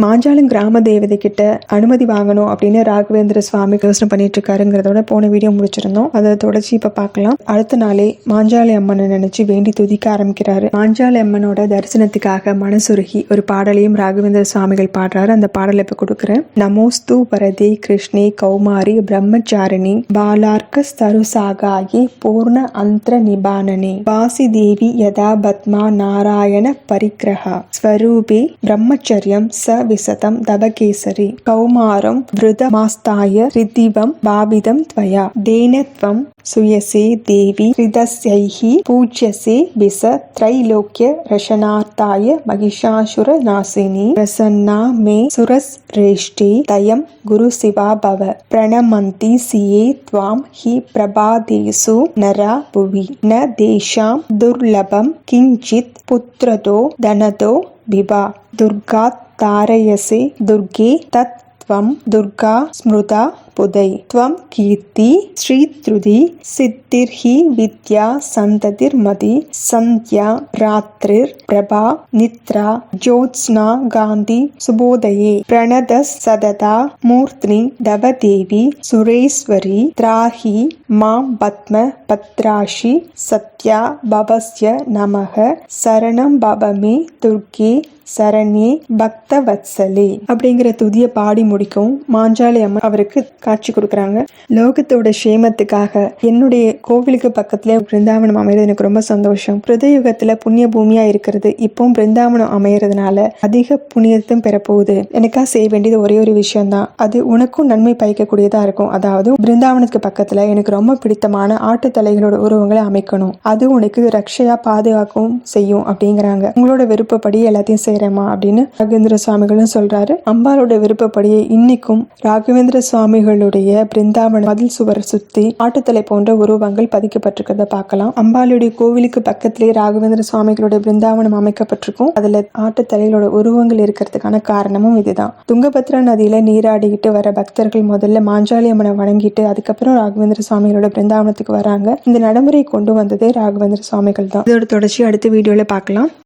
மாஞ்சாலம் கிராம தேவதை கிட்ட அனுமதி வாங்கணும் அப்படின்னு ராகவேந்திர சுவாமி யோசனை பண்ணிட்டு இருக்காருங்கிறதோட போன வீடியோ முடிச்சிருந்தோம். அதை தொடர்ச்சி இப்ப பார்க்கலாம். அடுத்த நாளே மாஞ்சாலி அம்மனை நினைச்சு வேண்டி துதிக்க ஆரம்பிக்கிறாரு. மாஞ்சாலி அம்மனோட தரிசனத்துக்காக மனசுருகி ஒரு பாடலையும் ராகவேந்திர சுவாமிகள் பாடுறாரு. அந்த பாடலை இப்ப கொடுக்குறேன். நமோஸ்து வரதே கிருஷ்ணே கௌமாரி பிரம்மச்சாரிணி பாலார்க்க ஸ்தருசாகாயி பூர்ண அந்திர நிபானனே வாசி தேவி யதா பத்மா நாராயண பரிக்கிரஹா ஸ்வரூபே பிரம்மச்சரியம் ச விசதம் தபகேசரி கௌமாரம் விருதமாஸ்தாய ரிதிவம் பாபிதம் த்வயா தேனத்வம் சுயசே தேவி ஹிருதஸ்யைஹி பூஜ்யசே விச த்ரைலோக்ய ரஷனார்த்தாய மகிஷாசுர நாசினி பிரசன்னா மே சுரஸ்ரேஷ்டே தயம் குரு சிவா பவ பிரணமந்தி சியே த்வாம் ஹி பிரபாதேசு நரா புவி ந தேஷாம் துர்லபம் கிஞ்சித் புத்ரதோ தனதோ விபா துர்காத் தாரயசே துர்கே தத் த்வம் துர்கா ஸ்மிருதா புதை த்வம் கீர்த்தி ஸ்ரீத்ருதி சித்திர்ஹி வித்யா சந்ததிர்மதி சந்த்யா ராத்ரிர் பிரபா நித்ரா ஜோத்ஸ்னா காந்தி சுபோதயே பிரணதஸ் சததா மூர்த்னி டவதேவி சுரேஸ்வரி திராஹி மாம் பத்ம பத்ராஷி சத்யா பவஸ்ய நமக சரணம் பவமே துர்கே சரண்யே பக்த வத்சலே அப்படிங்கிற துதியை பாடி முடிக்கும் மாஞ்சாலி அம்மன் அவருக்கு காட்சி கொடுக்குறாங்க. லோகத்தோட சேமத்துக்காக என்னுடைய கோவிலுக்கு பக்கத்துல பிருந்தாவனம் அமைகிறது எனக்கு ரொம்ப சந்தோஷம். பிரதயுகத்துல புண்ணிய பூமியா இருக்கிறது இப்போ பிருந்தாவனம் அமையறதுனால அதிக புண்ணியத்தும் பெறப்போகுது. எனக்கா செய்ய வேண்டியது ஒரே ஒரு விஷயம் தான், அது உனக்கும் நன்மை பயக்கக்கூடியதா இருக்கும். அதாவது பிருந்தாவனத்துக்கு பக்கத்துல எனக்கு ரொம்ப பிடித்தமான ஆட்டு தலைகளோட உருவங்களை அமைக்கணும். அது உனக்கு ரக்ஷையா பாதுகாக்கவும் செய்யும் அப்படிங்கிறாங்க. உங்களோட விருப்பப்படி எல்லாத்தையும் செய்யறேமா அப்படின்னு ராகவேந்திர சுவாமிகளும் சொல்றாரு. அம்பாலோட விருப்பப்படியே இன்னைக்கும் ராகவேந்திர சுவாமிகளுடைய பிருந்தாவன மதில் சுவர் சுத்தி ஆட்டுத்தலை போன்ற உருவங்கள் பதிக்கப்பட்டிருக்கிறத பார்க்கலாம். அம்பாளுடைய கோவிலுக்கு பக்கத்திலே ராகவேந்திர சுவாமிகளுடைய பிருந்தாவனம் அமைக்கப்பட்டிருக்கும். அதுல ஆட்டுத்தலைகளோட உருவங்கள் இருக்கிறதுக்கான காரணமும் இதுதான். துங்கபத்ரா நதியில நீராடிக்கிட்டு வர பக்தர்கள் முதல்ல மாஞ்சாலி அம்மனை வணங்கிட்டு அதுக்கப்புறம் ராகவேந்திர சுவாமிகளோட பிருந்தாவனத்துக்கு வராங்க. இந்த நடைமுறை கொண்டு வந்ததே ராகவேந்திர சுவாமிகள் தான். இதோட தொடர்ச்சி அடுத்த வீடியோல பார்க்கலாம்.